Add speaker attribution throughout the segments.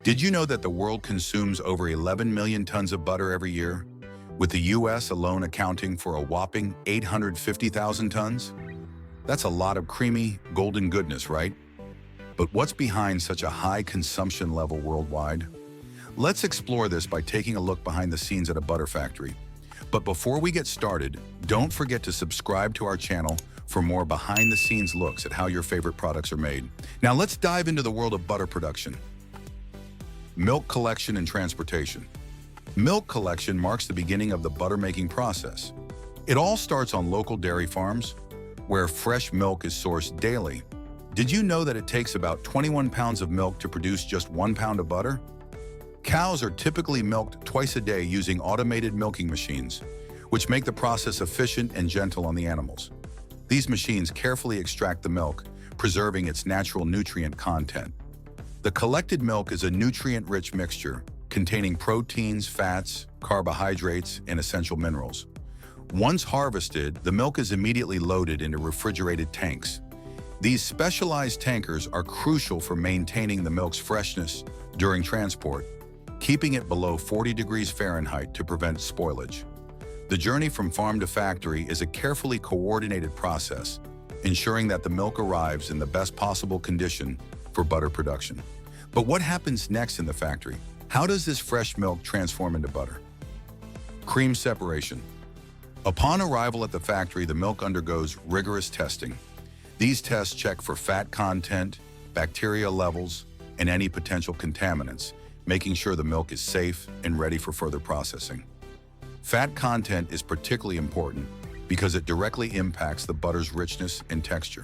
Speaker 1: Did you know that the world consumes over 11 million tons of butter every year, with the US alone accounting for a whopping 850,000 tons? That's a lot of creamy, golden goodness, right? But what's behind such a high consumption level worldwide? Let's explore this by taking a look behind the scenes at a butter factory. But before we get started, don't forget to subscribe to our channel for more behind-the-scenes looks at how your favorite products are made. Now let's dive into the world of butter production. Milk collection and transportation. Milk collection marks the beginning of the butter-making process. It all starts on local dairy farms, where fresh milk is sourced daily. Did you know that it takes about 21 pounds of milk to produce just 1 pound of butter? Cows are typically milked twice a day using automated milking machines, which make the process efficient and gentle on the animals. These machines carefully extract the milk, preserving its natural nutrient content. The collected milk is a nutrient-rich mixture containing proteins, fats, carbohydrates, and essential minerals. Once harvested, the milk is immediately loaded into refrigerated tanks. These specialized tankers are crucial for maintaining the milk's freshness during transport, keeping it below 40 degrees Fahrenheit to prevent spoilage. The journey from farm to factory is a carefully coordinated process, ensuring that the milk arrives in the best possible condition for butter production. But what happens next in the factory? How does this fresh milk transform into butter? Cream separation. Upon arrival at the factory, the milk undergoes rigorous testing. These tests check for fat content, bacteria levels, and any potential contaminants, making sure the milk is safe and ready for further processing. Fat content is particularly important because it directly impacts the butter's richness and texture.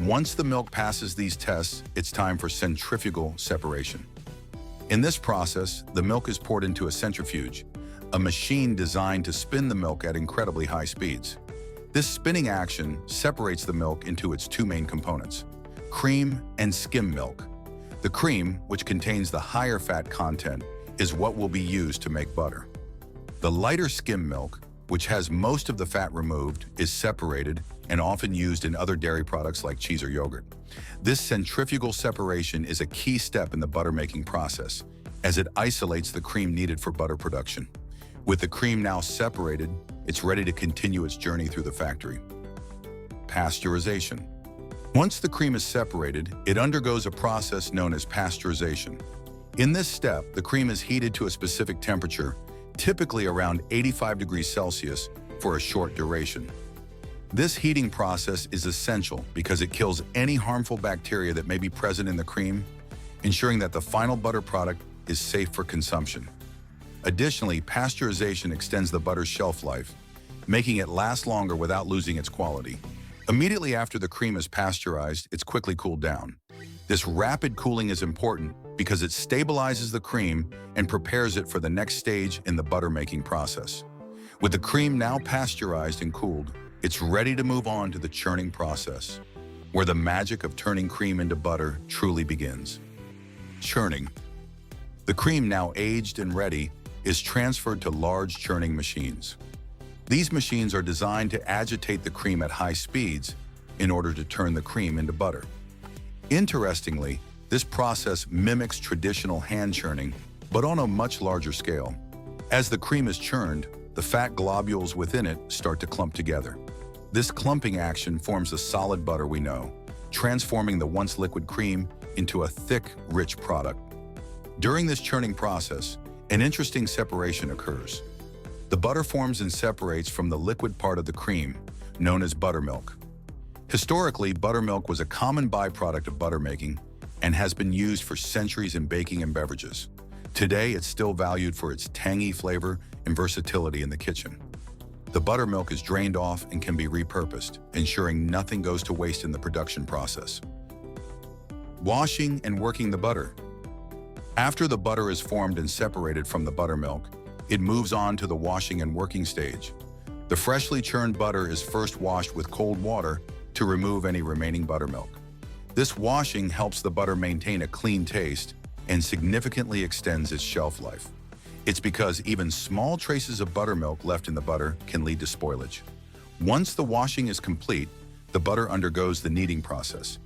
Speaker 1: Once the milk passes these tests, it's time for centrifugal separation. In this process, the milk is poured into a centrifuge, a machine designed to spin the milk at incredibly high speeds. This spinning action separates the milk into its two main components, cream and skim milk. The cream, which contains the higher fat content, is what will be used to make butter. The lighter skim milk, which has most of the fat removed, is separated and often used in other dairy products like cheese or yogurt. This centrifugal separation is a key step in the butter-making process, as it isolates the cream needed for butter production. With the cream now separated, it's ready to continue its journey through the factory. Pasteurization. Once the cream is separated, it undergoes a process known as pasteurization. In this step, the cream is heated to a specific temperature, typically around 85 degrees Celsius, for a short duration. This heating process is essential because it kills any harmful bacteria that may be present in the cream, ensuring that the final butter product is safe for consumption. Additionally, pasteurization extends the butter's shelf life, making it last longer without losing its quality. Immediately after the cream is pasteurized, it's quickly cooled down. This rapid cooling is important because it stabilizes the cream and prepares it for the next stage in the butter-making process. With the cream now pasteurized and cooled, it's ready to move on to the churning process, where the magic of turning cream into butter truly begins. Churning. The cream, now aged and ready, is transferred to large churning machines. These machines are designed to agitate the cream at high speeds in order to turn the cream into butter. Interestingly, this process mimics traditional hand churning, but on a much larger scale. As the cream is churned, the fat globules within it start to clump together. This clumping action forms the solid butter we know, transforming the once liquid cream into a thick, rich product. During this churning process, an interesting separation occurs. The butter forms and separates from the liquid part of the cream, known as buttermilk. Historically, buttermilk was a common byproduct of buttermaking and has been used for centuries in baking and beverages. Today, it's still valued for its tangy flavor and versatility in the kitchen. The buttermilk is drained off and can be repurposed, ensuring nothing goes to waste in the production process. Washing and working the butter. After the butter is formed and separated from the buttermilk, it moves on to the washing and working stage. The freshly churned butter is first washed with cold water to remove any remaining buttermilk. This washing helps the butter maintain a clean taste and significantly extends its shelf life. It's because even small traces of buttermilk left in the butter can lead to spoilage. Once the washing is complete, the butter undergoes the kneading process.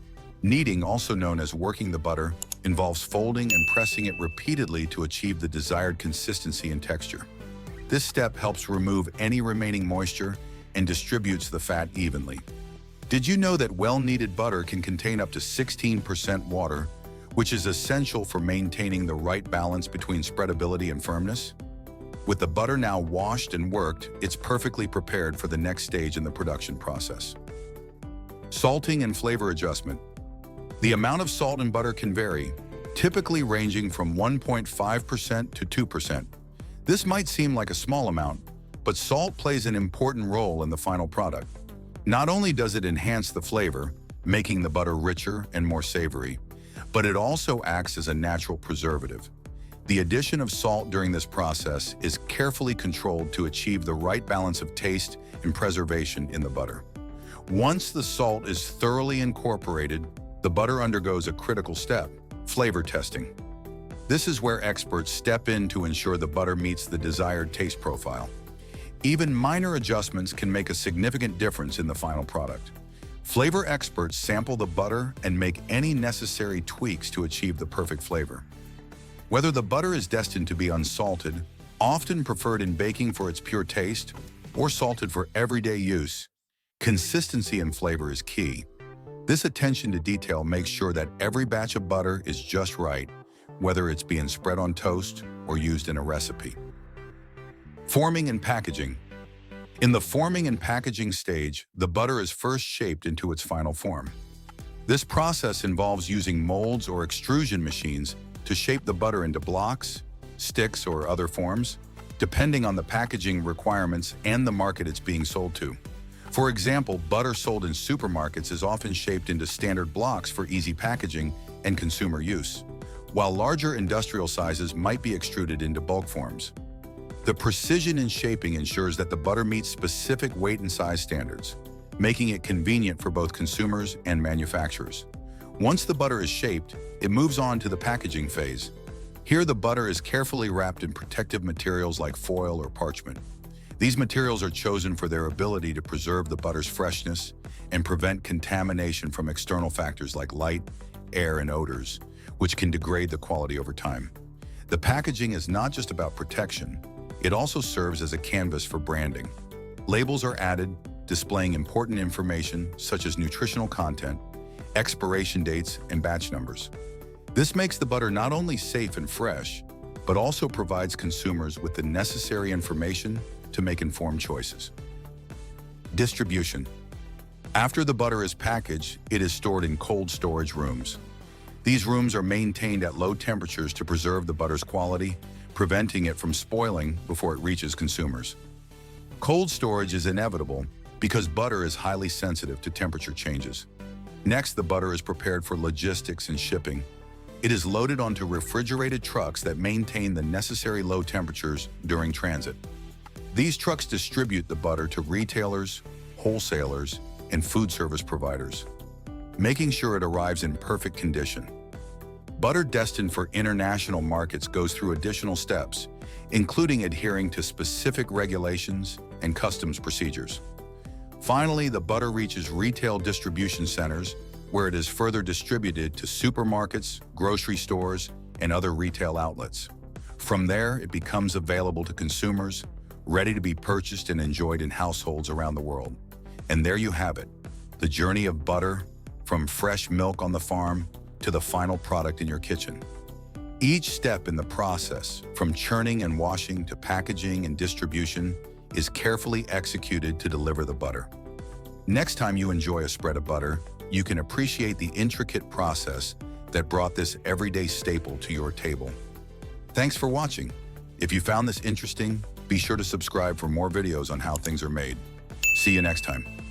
Speaker 1: Kneading, also known as working the butter, involves folding and pressing it repeatedly to achieve the desired consistency and texture. This step helps remove any remaining moisture and distributes the fat evenly. Did you know that well-kneaded butter can contain up to 16% water, which is essential for maintaining the right balance between spreadability and firmness? With the butter now washed and worked, it's perfectly prepared for the next stage in the production process. Salting and flavor adjustment. The amount of salt in butter can vary, typically ranging from 1.5% to 2%. This might seem like a small amount, but salt plays an important role in the final product. Not only does it enhance the flavor, making the butter richer and more savory, but it also acts as a natural preservative. The addition of salt during this process is carefully controlled to achieve the right balance of taste and preservation in the butter. Once the salt is thoroughly incorporated, the butter undergoes a critical step, flavor testing. This is where experts step in to ensure the butter meets the desired taste profile. Even minor adjustments can make a significant difference in the final product. Flavor experts sample the butter and make any necessary tweaks to achieve the perfect flavor. Whether the butter is destined to be unsalted, often preferred in baking for its pure taste, or salted for everyday use, consistency and flavor is key. This attention to detail makes sure that every batch of butter is just right, whether it's being spread on toast or used in a recipe. Forming and packaging. In the forming and packaging stage, the butter is first shaped into its final form. This process involves using molds or extrusion machines to shape the butter into blocks, sticks, or other forms, depending on the packaging requirements and the market it's being sold to. For example, butter sold in supermarkets is often shaped into standard blocks for easy packaging and consumer use, while larger industrial sizes might be extruded into bulk forms. The precision in shaping ensures that the butter meets specific weight and size standards, making it convenient for both consumers and manufacturers. Once the butter is shaped, it moves on to the packaging phase. Here, the butter is carefully wrapped in protective materials like foil or parchment. These materials are chosen for their ability to preserve the butter's freshness and prevent contamination from external factors like light, air, and odors, which can degrade the quality over time. The packaging is not just about protection, it also serves as a canvas for branding. Labels are added, displaying important information such as nutritional content, expiration dates, and batch numbers. This makes the butter not only safe and fresh, but also provides consumers with the necessary information to make informed choices. Distribution. After the butter is packaged, it is stored in cold storage rooms. These rooms are maintained at low temperatures to preserve the butter's quality, preventing it from spoiling before it reaches consumers. Cold storage is inevitable because butter is highly sensitive to temperature changes. Next, the butter is prepared for logistics and shipping. It is loaded onto refrigerated trucks that maintain the necessary low temperatures during transit. These trucks distribute the butter to retailers, wholesalers, and food service providers, making sure it arrives in perfect condition. Butter destined for international markets goes through additional steps, including adhering to specific regulations and customs procedures. Finally, the butter reaches retail distribution centers, where it is further distributed to supermarkets, grocery stores, and other retail outlets. From there, it becomes available to consumers, ready to be purchased and enjoyed in households around the world. And there you have it, the journey of butter, from fresh milk on the farm to the final product in your kitchen. Each step in the process, from churning and washing to packaging and distribution, is carefully executed to deliver the butter. Next time you enjoy a spread of butter, you can appreciate the intricate process that brought this everyday staple to your table. Thanks for watching. If you found this interesting, be sure to subscribe for more videos on how things are made. See you next time.